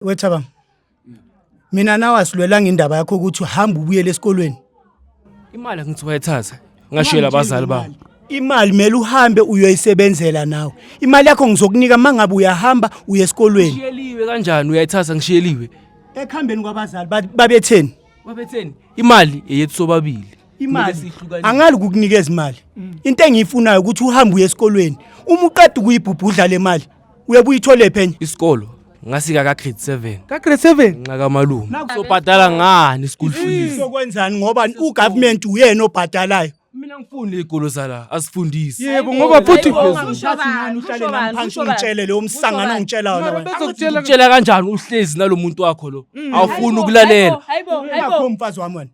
Wethaba. Mina nawasilwelanga indaba yakho ukuthi uhamba ubuyele esikolweni. Imali ngithi wayithatha. Ngashiyela abazali bami. Imali mele uhambe uyoyisebenzela nawe. Imali yakho ngizokunika mangabe uyahamba uye esikolweni. Ngishiyeliwe kanjani uyayithatha ngishiyeliwe? Ekhambeni kwabazali babetheni. Babetheni? Imali eyethu sobabili. Imali angali ukukunikeza imali. Into engiyifunayo ukuthi uhambe uye esikolweni. Uma uqeda ukuyibhubhudla le mali, uyabuya ithole phenya isikolo. Ngasika ka grade 7. Ka grade 7? Nqaka malume. Sobhadala ngani school fees? Sokwenzani ngoba ugovernment uyena obhadalayo. Mina ngifuni igolo zala asifundise. Yebo ngoba futhi ngishasi ngani uhlale naphansi ungitshele lo msangano ongitshela wona. Bezokutshela kanjani uhlezi nalomuntu wakho lo? Awufuni ukulalela. Hayibo umfazi wami wena.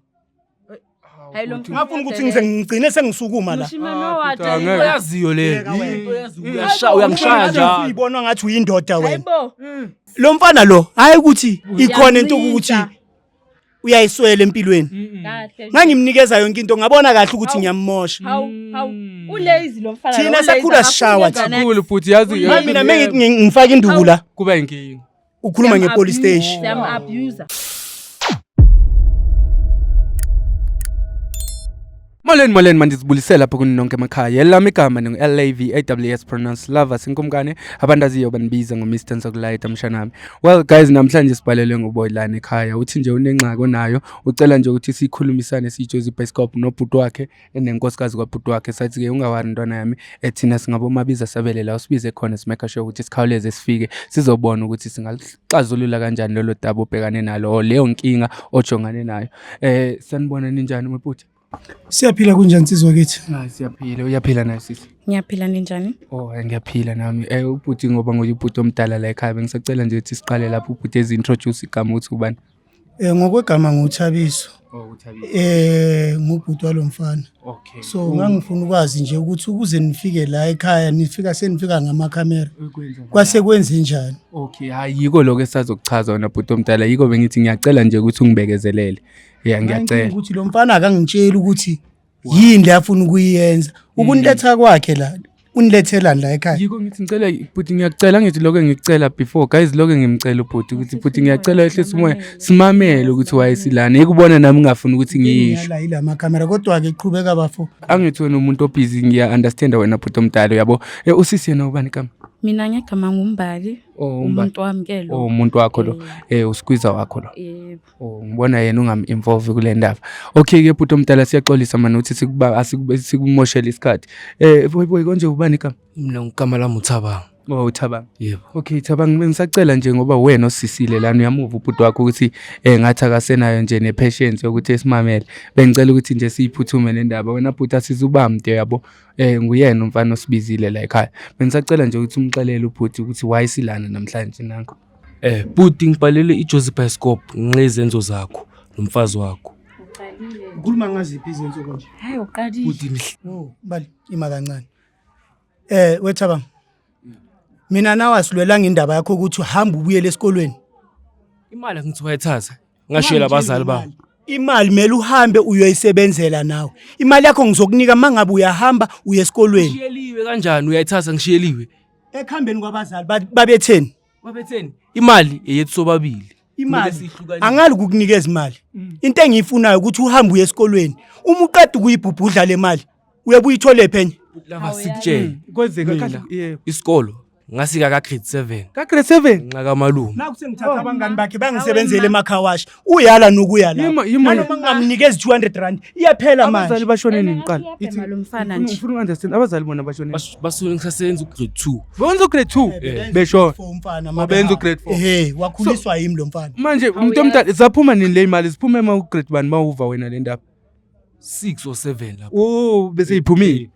Ngafuna ukuthi ngigcine sengisukuma la. Uyaziyo le. Uyangishaya njalo. Uyibona ngathi uyindoda wena. Lo mfana lo hayi ukuthi ikhona into ukuthi uyayiswela empilweni. Ngangimnikeza yonke into ngabona kahle ukuthi ngiyamosha. Hawu ulazy lo mfana. Thina sakhula sishawa kakhulu futhi yazi mina mengithi ngifaka induku la kuba inkingi. Ukhuluma ngepolice station. Sam abuser. Moleni mandizibulisela lapha kuni nonke emakhaya. Elami igama ngu-LAVAWS pronounce lover sinkumkane abandaziyo banibiza ngo-Mr. Nsokulayita mshanami. Well guys, namhlanje sibhalelwe nguBoylane ekhaya. Uthi nje unengxako nayo, ucela nje ukuthi sikhulumisane sijozi bioscope nobhuti wakhe enenkosikazi kwabhuti wakhe. Sathi ke ungawari ntwana yami ethina singabomabiza sabele la usibize khona simeka sure ukuthi sikhawuleze sifike sizobona ukuthi singaxazulula kanjani lelo daba obhekane nalo leyo nkinga ojongane nayo. Sanibona ninjani mabhuti? Siyaphila kunjani sizwe kithi? Siyaphila. Uyaphila nayo sisi? Ngiyaphila ninjani? Ngiyaphila nami. Ubhuti ngoba nguyibhuti omdala la ekhaya bengisacela nje ukuthi siqale lapho ubhuti ezintroduce igama uthi ubani? Ngokwegama nguThabiso. uThabiso. Ngubhuti walomfana. Okay. So ngangifuna ukwazi nje ukuthi ukuze nifike la ekhaya senifika ngamakhamera. Kwase kwenze njani? Okay, hayi yiko lokho esazokuchaza wena bhuti omdala. Yiko bengithi ngiyacela nje ukuthi ungibekezelele. Ngiyacela. Ukuthi lo mfana akangitshela ukuthi yini afuna ukuyenza. Ukuniletha kwakhe la, unilethela la ekhaya. Yiko ngithi ngicela bhuti ngiyacela ngithi lokho engicela before guys lokho ngimcela ubhuti ukuthi bhuti ngiyacela ehlise umoya simamele ukuthi wayesilana. Ekubona nami ngafuna ukuthi ngiyisho. La ila makamera kodwa ke iqhubeka bafo. Angithi wena umuntu obusy ngiya understand wena bhuti omdala yabo. Usisi yena ubani kama? Mina ngegama nguMbali. Umuntu wamkelo. Umuntu wakho lo. Usigwiza wakho lo. Yebo. Ngibona yena ungam-involve kule ndaba. Okay ke bhuti omdala siyaxolisa manje uthi sikumoshela isikhathi. Boy konje ubani kama? Mina ngigama lami uThabang. uThabang. Yebo. Okay Thabang ngisacela nje ngoba wena osisile lana uyamuva ubhuti wakho ukuthi ngathi akasenayo nje nepatience ukuthi esimamele. Bengicela ukuthi nje siyiphuthume le ndaba wena bhuti asizubamde yabo. Nguyena umfana osibizile la ekhaya. Bengisacela nje ukuthi umxelele ubhuti ukuthi wayesilana namhlanje nanko. Bhuti ngibhalele iJozi bioscope ngizenzo zakho nomfazi wakho. Ukhuluma ngaziphi izinto konje? Hayi uqalile. Bhuti Bali ima kancane. Wethaba. Mina nawasilwelanga indaba yakho ukuthi uhamba ubuyele esikolweni. imali ngithi wayithatha. Ngashiyela abazali bami. Imali mele uhambe uyoyisebenzela nawe. Imali yakho ngizokunika mangabe uyahamba uye esikolweni. Ngishiyeliwe kanjani uyayithatha ngishiyeliwe? Ekhambeni kwabazali babetheni. Babetheni? Imali eyethu sobabili. Imali angali ukukunikeza imali. Into engiyifunayo ukuthi uhambe uye esikolweni. Uma uqeda ukuyibhubhudla le mali, uyabuya ithole phenya. Lava sikutshela. Kwenzeka kahle yebo. Isikolo ngasika ka grade 7. Ka grade 7? Nqaka malume. Nakuthi ngithatha abangani bakhe bangisebenzele emakhawashi. Uyala nokuya la. Noma ngingamnikeza 200 rand iyaphela manje. Abazali bashone nini qala? Ithi lo mfana nje. Ufuna understand abazali bona bashone. Basuke ngisasenza ugrade 2. Bonza ugrade 2 besho. Mabenza ugrade 4. Wakhuliswa yimi lo mfana. Manje umuntu omdala zaphuma nini le imali ziphuma ema ugrade 1 mawuva wena le ndaba? 6 or 7 lapho. Bese iphumile.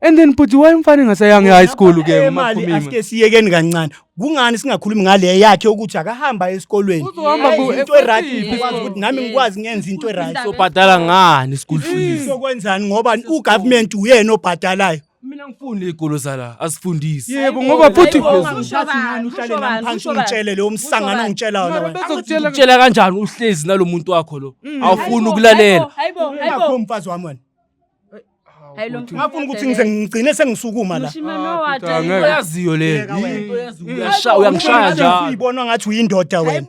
And then but why umfana engasayanga high school ke imali asike siyekeni kancane. Kungani singakhulumi ngale yakhe ukuthi akahamba esikolweni. Uzohamba into eright ukwazi ukuthi nami ngikwazi ngenza into eright. Sobhadala ngani school fees? Sokwenzani ngoba ugovernment uyena obhadalayo. Mina ngifuni igolo zala asifundise. Yebo ngoba futhi ngishasi ngani uhlale naphansi ungitshele lo msangano ongitshela wona. Bezokutshela kanjani uhlezi nalomuntu wakho lo? Awufuni ukulalela. Hayibo. Umfazi wami wena. ngafuna ukuthi ngigcine sengisukuma la uyaziyo le uyangishaya njalo uyibona ngathi uyindoda wena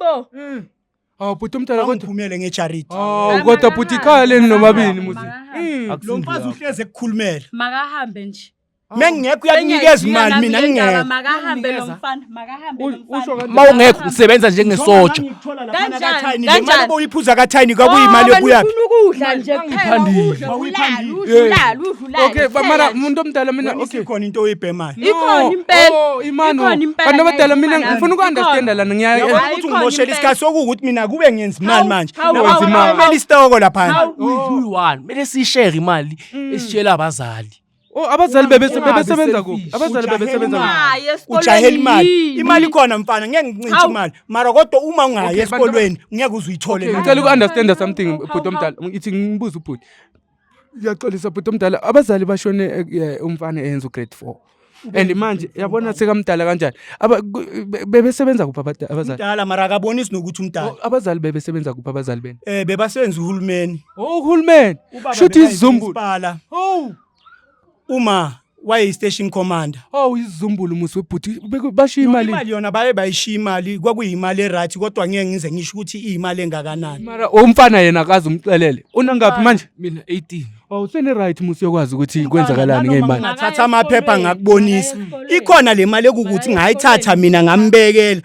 bhuti umdala kodwa ngiphumele ngecharity kodwa bhuti ikhaya leni nomabili muzi lo mfazi uhleze ekukhulumela makahambe nje mengingekho uyakunikeza imali mina ngingekho makahambe lo mfana mawungekho usebenza njengesoja kanjani boyiphuza kathini kwakuyimali ebuyaphi ukudla nje kuphela udlala okay mara umuntu omdala mina okay khona into oyibhemayo ikhona impela imano bantu abadala mina ngifuna uku-understand lana ngiyaya ukuthi ngimoshela isikhathi sokuthi mina kube ngenza imali manje wenza imali kumele isitoko lapha uyi-one mele siyishare imali esitshela abazali abazali bebesebenza kuphi abazali bebesebenza ujahela imali khona mfana ngeke ngincintshe imali mara kodwa uma ungayi esikolweni ngeke uzuyithole ngicela uku-understand something bhuti omdala ithi ngibuza ubhuti ngiyaxolisa bhuti omdala abazali bashone umfana eyenza ugrade 4 and manje yabona sekamdala kanjani bebesebenza kuphi abazali mdala mara akabonisi nokuthi umdala abazali bebesebenza kuphi abazali beni bebasebenza uhulumeni uhulumeni shuthi izumbulu uma wayi-station commander izumbulu musi webhuti bashiya imali yona baye bayishiya imali kwakuyimali erathi kodwa ngeke ngize ngisho ukuthi iyimali engakanani mara umfana yena akazi umxelele unangaphi manje mina 18 usene-right musi yokwazi ukuthi kwenzakalani ngey'mali ngathatha amaphepha ngakubonisa ikhona le mali ekukuthi ngayithatha mina ngambekela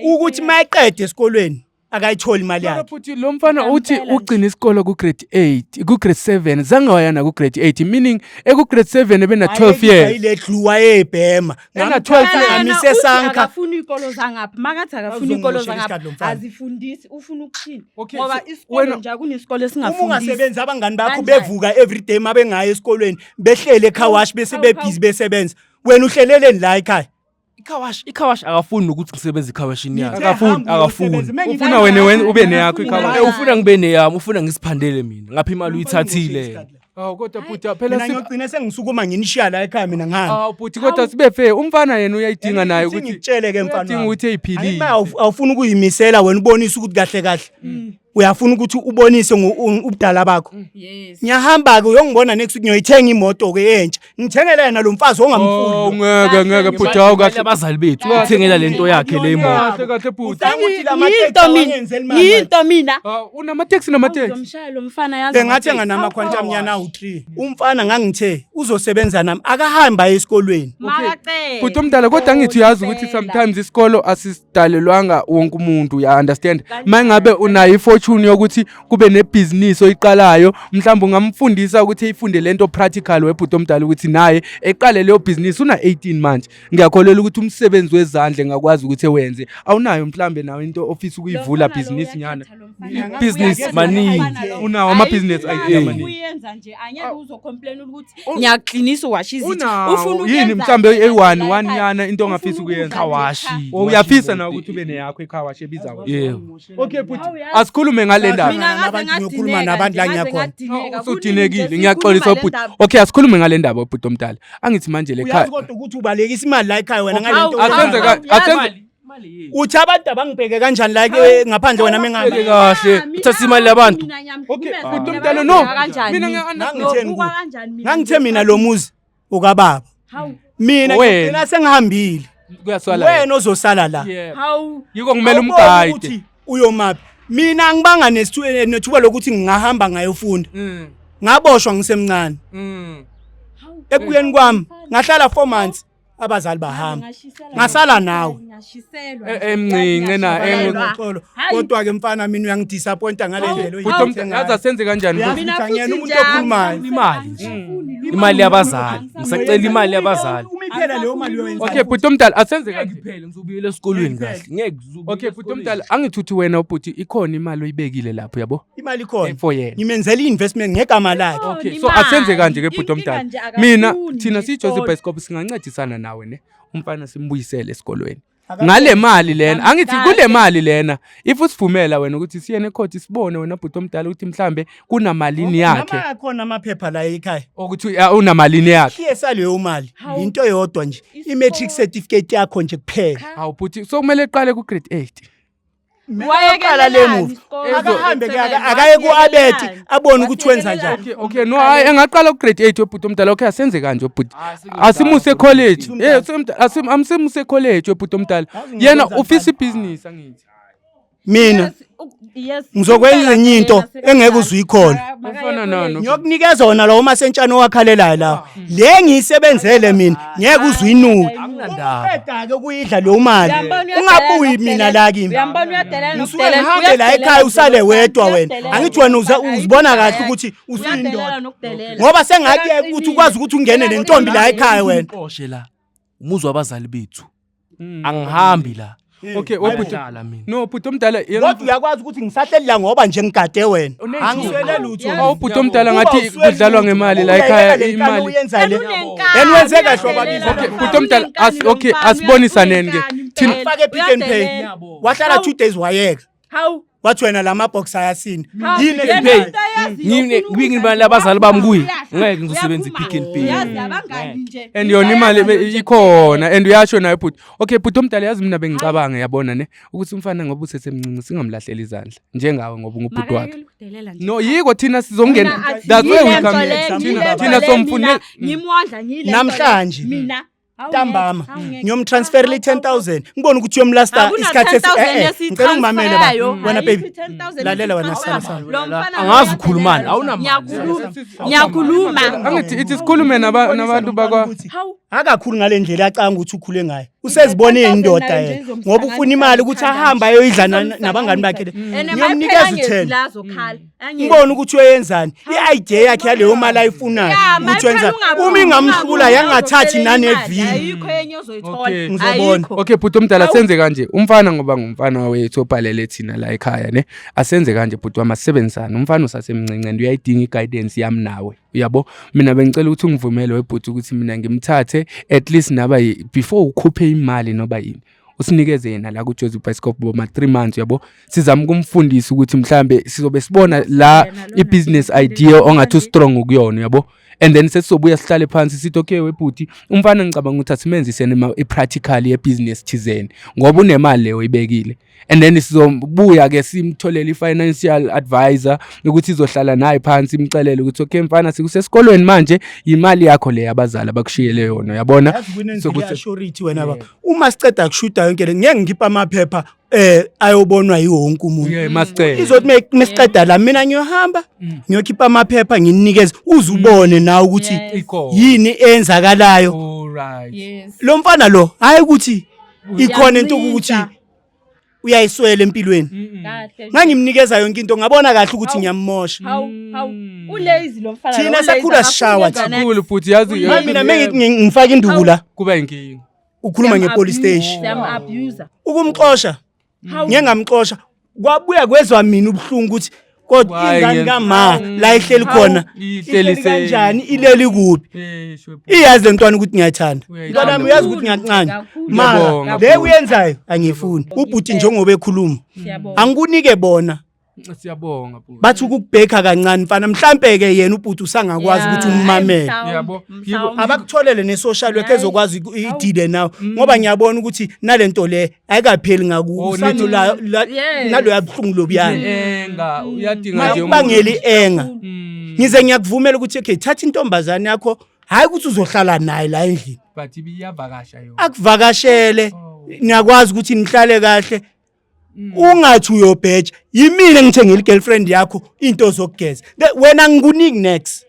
ukuthi mayeqede esikolweni akayitholi imali yakhe futhi lo mfana uthi ugcina isikolo ku-grade 8 ku-grade 7 zange wayana ku-grade 8 meaning eku-grade 7 ebena 12 years ayilehluwa yebhema ena 12 ngamise sanka akafuna iy'kolo zangapha makathi akafuna iy'kolo zangapha azifundisi ufuna ukuthini ngoba isikolo nje kunesikolo esingafundisi uma ungasebenzi abangani bakho bevuka everyday mabengayo esikolweni behlele ekhawashi bese bebhizi besebenza wena uhleleleni la ekhaya ikhawashi akafuni ukuthi ngisebenze ikhawashini yakhe akafuni ufuna wena ube neyakho ikhawashi ufuna ngibe neyami ufuna ngisiphandele mina ngapha imali uyithathile kodwa bhuti phela mina ngiyogcina sengisukuma nginishiya la ekhaya mina ngihamba bhuti kodwa sibe fair umfana yena uyayidinga naye ukuthi ngikutshele ke mfana udinga ukuthi eyiphilile awufuna ukuyimisela wena ubonise ukuthi kahle kahle uyafuna ukuthi ubonise ubudala bakho ngiyahamba ke uyongibona next week ngiyoyithenga imoto ke entsha ngithengele yena lo mfazi ongamfuni ngeke bhuti hawu kahle abazali bethu uthengela lento yakhe le imoto kahle bhuti yinto mina unamateksi uzomshaya lo mfana yazi bengathenga namakhwanta mnyana u3 umfana ngangithe uzosebenza nami akahamba esikolweni bhuti omdala kodwa ngithi uyazi ukuthi sometimes isikolo asisidalelwanga wonke umuntu ya understand mangabe unayo fortune yokuthi kube nebhizinisi oyiqalayo mhlawumbe ungamfundisa ukuthi eyifunde lento practical webhuti omdala ukuthi naye eqale leyo business una 18 manje ngiyakholela ukuthi umsebenzi wezandla engakwazi ukuthi ewenze awunayo mhlawumbe nawe into office ukuyivula business nyana business maningi unawo ama-business idea maningi uyenza nje anyeke uzocomplain ukuthi ngiyaqinisa uwasha izinto ufuna yini mhlawumbe eyi-1 yana into ongafisa ukuyenza ikhawashi uyafisa na ukuthi ube neyakho ikhawashi ebiza okay bhuti asikhulume ngale ndaba ngiyokhuluma nabantu la ngiyakhona usudinekile ngiyaxolisa bhuti okay asikhulume ngale ndaba bhuti omdala angithi manje le uyazi kodwa ukuthi ubalekisa imali la ekhaya wena ngalento asenze uthi abantu abangibheke kanjani la ngaphandle wena mengabe kahle uthatha imali yabantu okay bhuti omdala no mina ngangithe mina lo muzi ukababa mina ngicina sengihambile wena ozosala la yiko ngimele umgayide uyomaphi mina angibanga nethuba lokuthi ngingahamba ngayofunda ngaboshwa ngisemncane ekuyeni kwami ngahlala 4 months abazali bahamba ngasala nawe emncinci na engixolo kodwa ke mfana mina uyangidisappointa ngale ndlela yaza senze kanjani ngiyena umuntu okhulumayo imali yabazali ngisacela imali yabazali umiphela leyo mali yoyenza okay bhuti omdala asenze kangiphele ngizobuyela esikolweni kahle ngeke okay bhuti omdala angithuthi wena ubhuti ikhona imali oyibekile lapho yabo imali khona ngimenzela i-investment ngegama lakhe okay so asenze kanje ke bhuti omdala mina thina siyi-Joseph Bioscope singancedisana nawe ne umfana simbuyisele esikolweni ngale mali lena angithi kule mali lena if usivumela wena ukuthi siye necourt sibone wena bhuti omdala ukuthi mhlambe kunamalini yakhe nama khona amaphepha la ekhaya ukuthi unamalini yakhe yesaleyo mali into yodwa nje i-matric certificate yakho nje kuphela hawu bhuti so kumele eqale ku grade 8 wayekala le move akahambe akaye kuabeti abone ukuthi wenza njani. Okay no hayi engaqala ku grade 8 webhuti omdala. Okay asenze kanje webhuti asimuse college amsimuse college webhuti omdala yena office business angithi mina ngizokwenza enye into engeke uzuyikhola ufana nani ngiyokunikeza wona lawo masentshana owakhalelayo la le ngiyisebenzele mina ngeke uzuyinuka uqeda ke kuyidla lo mali ungabuyi mina la kimi ngisuke ngihambe la ekhaya usale wedwa wena angithi wena uzibona kahle ukuthi usuyindoda ngoba sengakuye ukuthi ukwazi ukuthi ungene nentombi la ekhaya wena Oshe la umuzwa abazali bethu angihambi la. Okay webhuti no bhuti omdala kodwa uyakwazi ukuthi ngisahleli la ngoba nje ngigade wena angiswele lutho ubhuti omdala ngathi kudlalwa ngemali la ekhaya imali uyenzele yena wenze kahle wababiza. Okay bhuti omdala okay asibonisaneni ke thina fake Pick n Pay wahlala 2 days wayeka wathi wena la mabox ayasini yini ngibani abazali bami kuyi ngeke ngizosebenza iPick n Pay and yona imali ikhona and uyasho nayo bhuti. Okay bhuti omdala yazi mina bengicabanga yabona ne ukuthi umfana ngoba usesemncinci singamlahleli izandla njengawe ngoba ngubhuti wakhe. No yiko thina sizongena that's why we come thina somfunela ngimondla ngile namhlanje mina ntambama ngiyomtransferela 10,000 ngibona ukuthi uyomlasta isikhathi ngicela ungimamele wena baby lalela wena sasa angazi ukukhulumana awunamali ngiyakhuluma angithi it is khulume nabantu bakwa akakhulu ngalendlela acanga ukuthi ukhule ngayo usezibone indoda yena ngoba ufuna imali ukuthi ahamba ayoyidla nabangani bakhe ngiyomnikeza u10 ngibona ukuthi uyenzani i-idea yakhe yaleyo mali ayifunayo ukuthi wenza uma ingamhlula yangathathi nanevili ayikho enye ozoyithola ngizobona. Okay bhuti omdala senze kanje umfana ngoba ngumfana wethu ophalele thina la ekhaya ne asenze kanje bhuti wamasebenzana umfana usasemncinci and uyayidinga iguidance yami nawe uyabo mina bengicela ukuthi ungivumele webhuti ukuthi mina ngimthathe at least naba before ukhuphe imali noba yini usinikeze yena la ku Joseph Bioscope boma 3 months yabo sizama ukumfundisa ukuthi mhlambe sizobe sibona la i-business idea ongathi strong ukuyona yabo and then sesizobuya sihlale phansi sithi okay webhuti umfana ngicabanga ukuthi asimenzise i-practical ye-business thizeni ngoba unemali leyo ibekile and then sizobuya ke simtholele i-financial advisor ukuthi izohlala naye phansi imcelele ukuthi okay mfana sikusesikolweni manje imali yakho le abazali abakushiyele yona yabona sokuthi surety wena baba uma siceda kushuda yonke le ngeke ngikhipha amaphepha ayobonwa yiwonke umuntu izothi mesiceda la mina ngiyohamba ngiyokhipha amaphepha nginikeze uzubone nawe ukuthi yini enzakalayo. Lo mfana lo hayi ukuthi ikhona into ukuthi uyayiswela empilweni ngangimnikeza yonke into ngabona kahle ukuthi ngiyamosha ulazy lo mfana thina sakhula sishawa kakhulu futhi yazi mina mengithi ngifaka indubula kuba inkingi ukhuluma ngepolice station ukumxosha ngengamxosha kwabuya kwezwa mina ubhlungu ukuthi kodwa ingane kama la ihleli khona ihleli kanjani ileli kuphi iyazi lentwana ukuthi ngiyayithanda intwana yami uyazi ukuthi ngiyancane mara le uyenzayo angifuni ubhuti njengoba ekhuluma angikunike bona siyabonga bathi ukubheka kancane mfana mhlambe ke yena ubhuti usangakwazi ukuthi ummamele yabo abakutholele ne-social work ezokwazi idile nawe ngoba ngiyabona ukuthi nalento le ayikapheli ngakusano nalo yabhlungu lobuyana enga uyadinga nje ubangeli enga ngize ngiyakuvumela ukuthi okay thatha intombazane yakho hayi ukuthi uzohlala naye la endlini but iyavakasha yona akuvakashele ngiyakwazi ukuthi nihlale kahle ungathi uyobheja yimina engithengile igirlfriend yakho into zokugeza wena ngikuniki next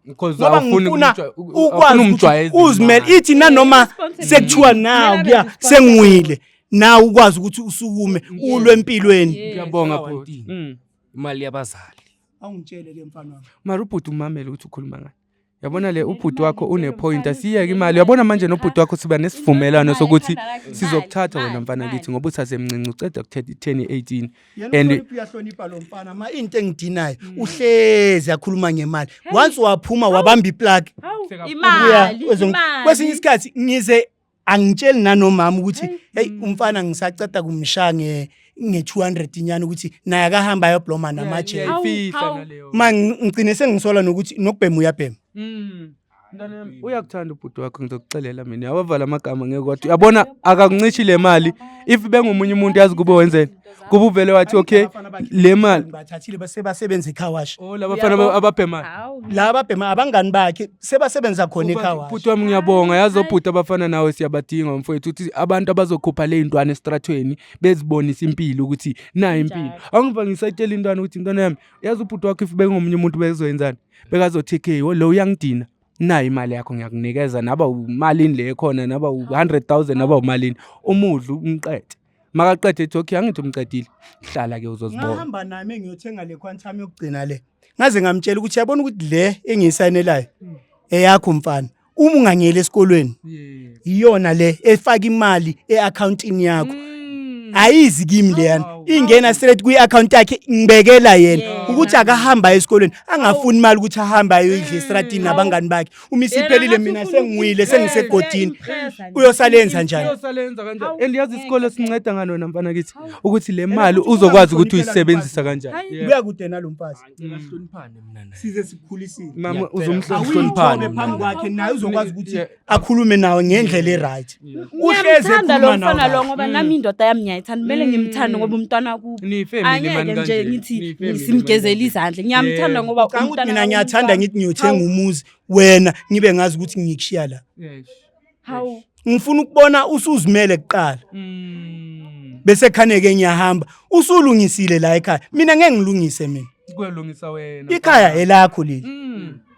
because awufuna ukwazi uzimele ithi nanoma sekuthiwa nawe kuya sengiwile nawe ukwazi ukuthi usukume ulwe empilweni. Ngiyabonga bro imali yabazali awungitshele ke mfana wami mara ubhuti umamele ukuthi ukhuluma ngayo yabona le ubhuti wakho une point asiyeke imali yabona manje nobhuti wakho siba nesivumelano sokuthi sizokuthatha wena mfana kithi ngoba usasemncinci uceda ukuthetha 10 18 and uyahlonipha lo mfana ma into engidinayo uhlezi akhuluma ngemali once waphuma wabamba iplug imali kwesinye isikhathi ngize angitsheli nanomama ukuthi hey umfana ngisaceda kumshange nge200 inyana ukuthi naye akahamba ayobloma namaje ayifihla naleyo manje ngicine sengisola nokuthi nokubhema uyabhema Uyakuthanda ubhuti wakho ngizokuxelela mina. Awavala amagama ngeke kodwa. Uyabona akakuncishi le mali. If bengomunye umuntu yazi kube wenzeni. Kuba uvele wathi okay le mali bathathile basebenza eKhawash. Oh labafana ababhemayo. Laba abhema abangani bakhe sebasebenza khona eKhawash. Ubhuti wami ngiyabonga yazi obhuti abafana nawe siyabadinga mfowethu uthi abantu abazokhupha le intwana estrathweni bezibonisa impilo ukuthi nayo impilo. Angiva ngisayitshela intwana ukuthi intwana yami yazi ubhuti wakho if bengomunye umuntu bezoyenzani. Bekazothi hey lo uyangidina. Nayi imali yakho ngiyakunikeza naba umalini le khona naba u100,000 naba umalini umudlu umqede makaqede ethi okay angithi umqedile hlala ke uzozibona ngahamba nami ngiyothenga le quantum yokugcina le ngaze ngamtshela ukuthi yabona ukuthi le engiyisayinelayo eyakho mfana uma ungangiyela esikolweni iyona le efaka imali eaccountini yakho ayizi kimi leyana ingena straight kwi-account yakhe ngibekela yena ukuthi akahamba esikolweni angafuni imali ukuthi ahamba ayoyidla estradini nabangani bakhe uma isiphelile mina sengiwile sengisegodini uyosalenza njani uyosalenza kanjani endiyazi isikole sinceda ngani wena mfana kithi ukuthi le mali uzokwazi ukuthi uyisebenzisa kanjani buya kude nalomfazi Sihloniphane mina naye. size sikhulisile mama uzomhloniphana phambi kwakhe naye uzokwazi ukuthi akhulume nawe ngendlela eright uhleze Ngiyamthanda lo ekhuluma mfana lo nawe ngoba nami indoda yami ngiyayithanda kumele ngimthande ngoba umntwana kubo Ni family man angeke nje kanje. ngithi simgezela izandla ngiyamthanda ngoba Cha ukuthi mina ngiyathanda ngithi ngiyothenga umuzi wena ngibe ngazi ukuthi ngikushiya la hawu ngifuna ukubona usuzimele kuqala bese khaneke ngiyahamba usulungisile la ekhaya mina ngeke ngilungise mina kwelungisa wena ikhaya elakho leli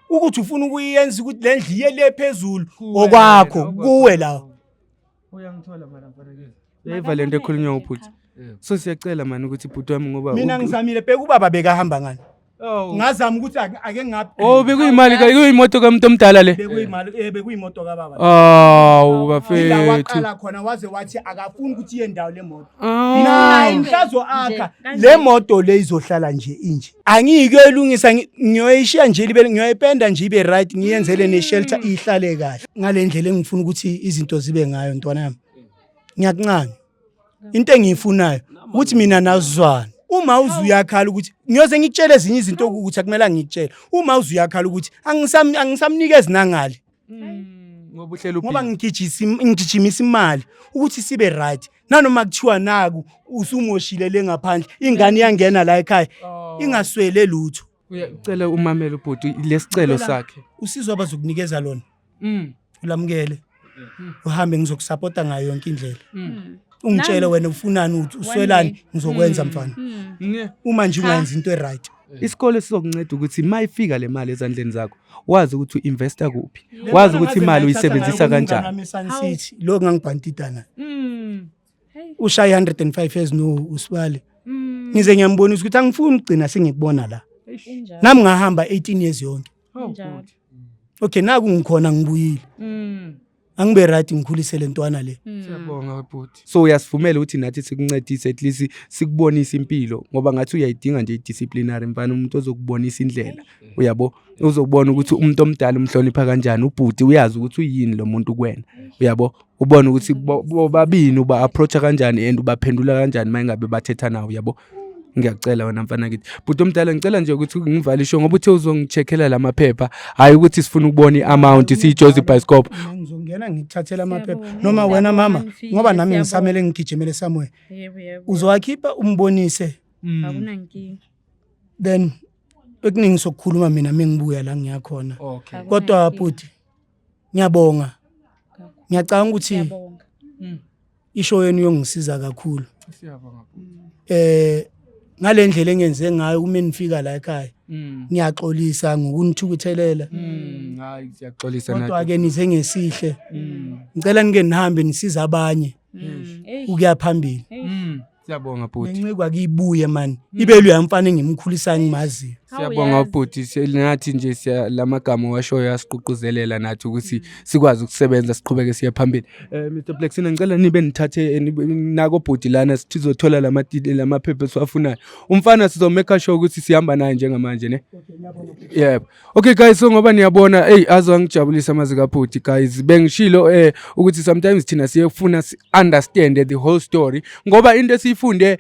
ukuthi ufuna ukuyenza ukuthi le ndliye le phezulu okwakho kuwe la uyangithola mara mfana ke eva lento ekhulunywa ubhuti so siyacela mani ukuthi ibhuti wami ngoba mina ngizamile bheka ubaba bekahamba ngani ngazama ukuthi ake ngaphi bekuyimali kuyimoto kamuntu omdala le bekuyimoto kababa bafethu waqala khona waze wathi akafuni ukuthi iye ndawo le moto naye mhlazo akha le moto le izohlala nje inje angiyikuyilungisa ngiyoyishiya nje libe ngiyoyipenda nje ibe right ngiyenzele ne shelter ihlale kahle ngale ndlela engifuna ukuthi izinto zibe ngayo ntwana yami ngiyakuncane into engiyifunayo ukuthi mina nazizwana uma uzuyakhala ukuthi ngiyoze ngikutshele ezinye izinto ukuthi akumela ngikutshele uma uzuyakhala ukuthi angisamnikezi nangali ngoba ngigijimisa imali ukuthi sibe right nanoma kuthiwa naku usumoshile le ngaphandle ingane iyangena la ekhaya ingaswele lutho uyacela umamela ubhuti lesicelo sakhe usizo abazokunikeza lona ulamukele uhambe ngizokusupporta ngayo yonke indlela ungitshele wena ufunani uthi uswelani ngizokwenza mfana uma nje ungenza into eright isikole sizokunceda ukuthi mayifika le mali ezandleni zakho wazi ukuthi uinvesta kuphi wazi ukuthi imali uyisebenzisa kanjani lo ngangibhantida naye ushaya 105 years no usibale ngize ngiyambonisa ukuthi angifuni ukugcina sengikubona la nami ngahamba 18 years yonke okay naku ngikhona ngibuyile angibe right ngikhulisele intwana le siyabonga bhuti so uyasivumela ukuthi nathi sikuncedise at least sikubonisa impilo ngoba ngathi uyayidinga nje idisciplinary mfana umuntu ozokubonisa indlela uyabo uzokubona ukuthi umuntu omdala umhlonipha kanjani ubhuti uyazi ukuthi uyini lo muntu kuwena uyabo ubona ukuthi bobabini uba approach kanjani and ubaphendula kanjani mayingabe bathetha nawe uyabo ngiyacela wena mfana kithi bhuti omdala ngicela nje ukuthi ngivalisho ngoba uthe uzongicheckela lamaphepha hayi ukuthi sifuna ukubona iamount siJozi Bioscope ngizongena ngithathela amaphepha noma wena mama ngoba nami ngisamele ngigijimele somewhere uzowakhipha umbonise akunankingi then ekuningi sokukhuluma mina mengibuya la ngiyakhona kodwa bhuti ngiyabonga ngiyacanga ukuthi isho yenu yongisiza kakhulu siyabonga ngale ndlela engenze ngayo uma nifika la ekhaya ngiyaxolisa ngokunithukuthelela hayi siyaxolisa nathi kodwa ke nize ngesihle ngicela nike nihambe nisiza abanye ukuya phambili siyabonga bhuti ngincikwa kibuye man ibelu yamfana engimkhulisa ngimazi siyabonga bhuti sinathi nje lamagama washo yasiququzelela nathi ukuthi sikwazi ukusebenza siqhubeke siya phambili Mr Blacksina ngicela nibe nithathe nako bhuti lana sizothola lamaphepha esiwafunayo umfana sizomeka sure ukuthi sihamba naye njengamanje ne yebo okay guys so ngoba niyabona azwangijabulisa amazika bhuti guys bengishilo ukuthi sometimes thina siyefuna understand the whole story ngoba into esifunde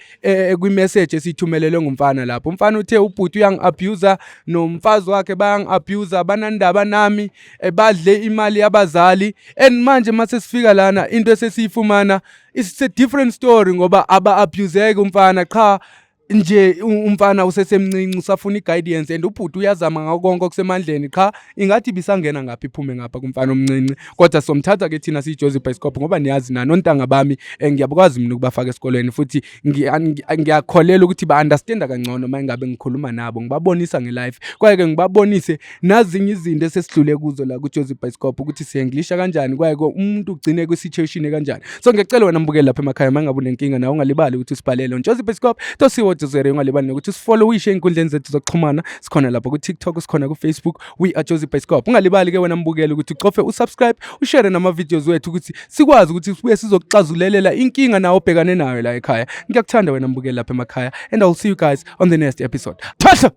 kwi message esithumelele ngumfana lapho umfana uthe ubhuti bangi-abuser nomfazi wakhe bayangi-abuser banandaba nami badle imali yabazali and manje mase sifika lana into esesiyifumana it's a different story ngoba aba-abuseke umfana qha nje umfana usesemncinci usafuna i-guidance and ubhuti uyazama ngako konke okusemandleni qha ingathi bisangena ngapha iphume ngapha kumfana omncinci kodwa somthatha ke thina siyiJozi Bioscope ngoba niyazi nani ontanga bami ngiyabukwazi mina ukubafaka esikolweni futhi ngiyakholela ukuthi ba-understanda kangcono uma ngabe ngikhuluma nabo ngibabonisa nge-life kwaye-ke ngibabonise nazinye izinto esesidlule kuzo la kuJozi Bioscope ukuthi siye-Englisha kanjani kwaye-ke umuntu ugcine kwi-situation kanjani so ngiyacela wena mbukeli lapha emakhaya uma ngabe unenkinga nawe ungalibali ukuthi usibhalele uJozi Bioscope ungalibali nokuthi sifollowishe ey'nkundleni zethu zokuxhumana sikhona lapha ku-TikTok sikhona ku-Facebook we are Jozi Bioscope ungalibali ke wena mbukeli ukuthi ucofe usubscribe ushare nama-videos wethu ukuthi sikwazi ukuthi sibuye sizokuxazulelela inkinga nawe obhekane nayo la ekhaya ngiyakuthanda wena mbukeli lapha emakhaya and I'll see you guys on the next episode.